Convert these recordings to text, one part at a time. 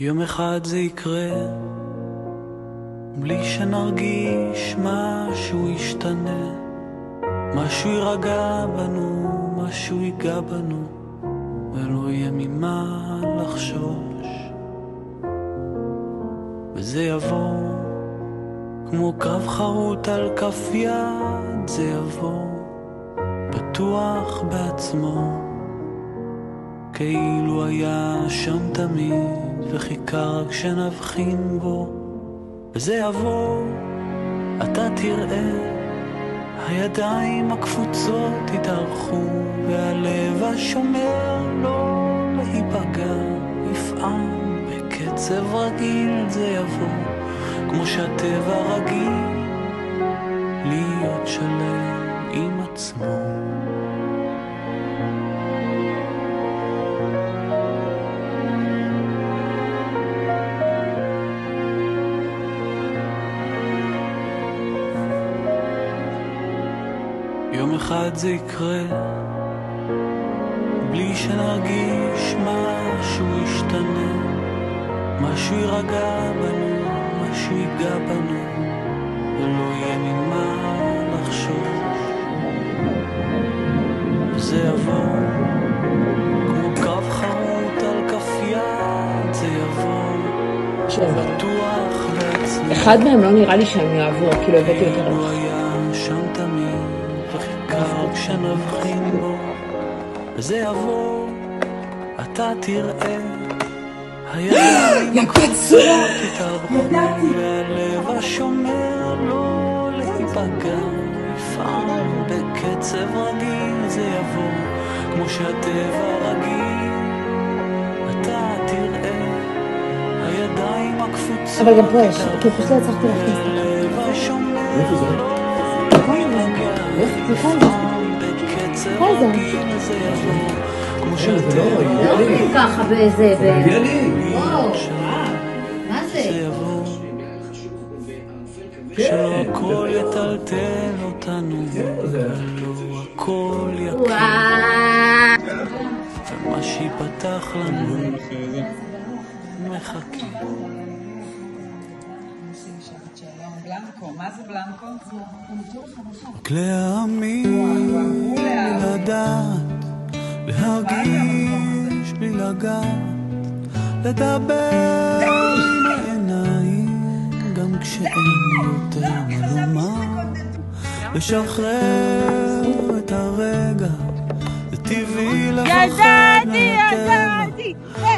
יום אחד זה יקרה, בלי שנרגיש משהו ישתנה, משהו יירגע בנו, משהו ייגע בנו, ולא יהיה ממה לחשוש. וזה יבוא כמו קרב חרוט על כף יד, זה יבוא בטוח בעצמו, כאילו היה שם תמיד וחיכה רק שנבחין בו. וזה יבוא, אתה תראה, הידיים הקפוצות יתארחו, והלב השומר לא להיפגע יפעם בקצב רגיל. זה יבוא כמו שהטבע רגיל להיות שלם עם עצמו. יום אחד זה יקרה, בלי שנרגיש משהו ישתנה, משהו יירגע בנו, משהו ייגע בנו, ולא יהיה ממה לחשוש. זה יבוא כמו קרב חרוט על כף יד, זה יבוא בטוח בעצמי. אחד מהם לא נראה לי שהם יעבור, כאילו הבאתי יותר הוא היה שם תמיד וחיכה כשנבחין בו. וזה יבוא, אתה תראה, הידיים הקפוצות יתארחו, והלב השומר לא להיפגע יפעם בקצב רגיל. זה יבוא כמו שהטבע רגיל, אתה תראה, הידיים הקפוצות אבל גם פה יש, כי פשוט לא הצלחתי להכניס את והלב השומר לא להיפגע יפעם בקצב רגיל. זה יבוא כמו שהטבע ככה באיזה וואו, מה זה? שלא הכל יטלטל אותנו, ולא הכל יקר, ומה שיפתח לנו מחכה. מה זה בלנקו? רק להאמין, לדעת, להרגיש בלי לגעת, לדבר עם העיניים גם כשאין יותר מה לומר, לשחרר את הרגע, זה טבעי לפחד מהטבע,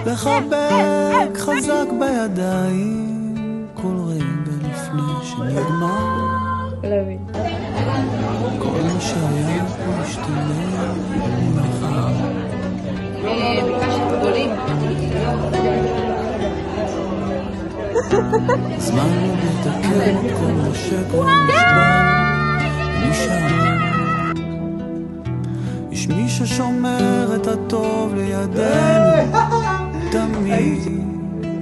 לחבק חזק בידיים כל רגע לפני שנגמר. כל מה שהיה פה משתנה מחר. ביקשת גדולים. זמן לא מתקן את כל מה שכבר נשבר נשאר. יש מי ששומר את הטוב לידינו, תמיד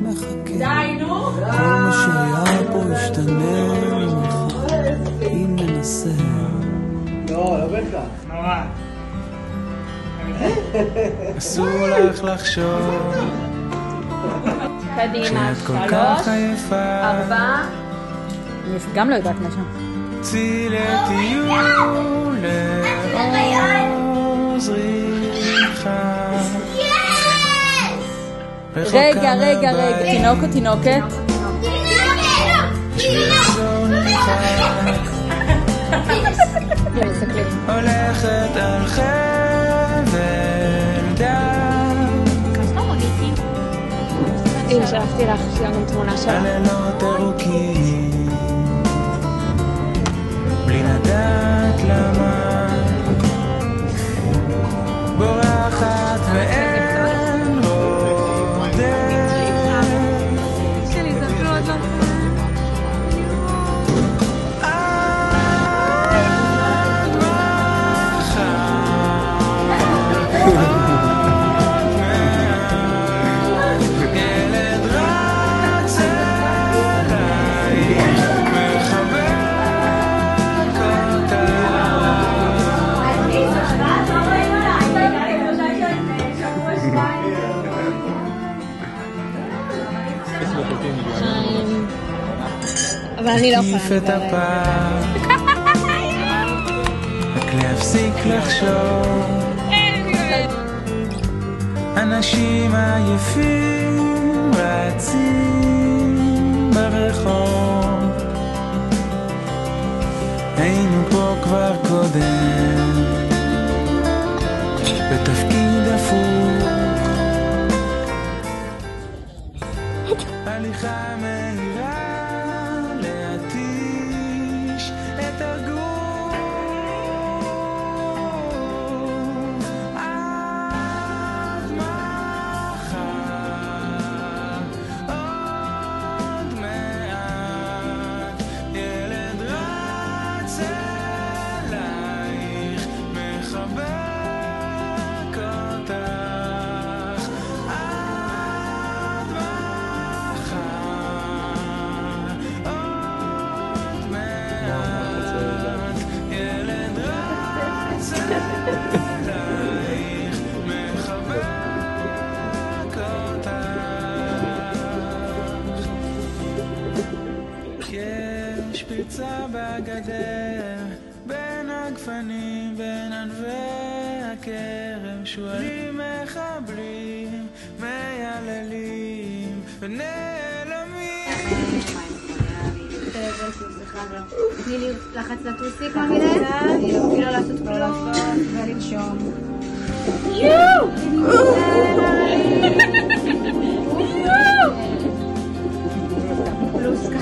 מחכה. כל מה שהיה פה ישתנה מחר אם ננסה. לא בטח. נורא. אסור לך לחשוב קדימה, שאת כל כך עייפה, 4. אני גם לא יודעת משהו. צי לטיול לעוז ריחה. רגע, תינוק או תינוקת? הולכת על חבל דק, הנה שלחתי לך, יש גם תמונה שלה. הלילות ארוכים בלי לדעת למה, בורחת ואין רודף. שלי זה אפילו עוד לא. מחבק אותה חיים. אבל אני לא תקיף את יכולה לדבר הפעם, רק להפסיק לחשוב. אנשים עייפים רצים ברחוב, היינו פה כבר קודם בתפקיד הפוך, הליכה מהירה להתיש את הגוף, עד מחר עוד מעט ילד רץ אלייך מחבק אותך, עד מחר עוד מעט ילד רץ אלייך מחבק אותך. יש פרצה בגדר בין הגפנים, בין ענבי הכרם, שועלים מחבלים, מייללים ונעלמים. תני לי לחץ לטוסיק כנראה, אפילו לא לעשות כלום ולנשום. פלוסקה.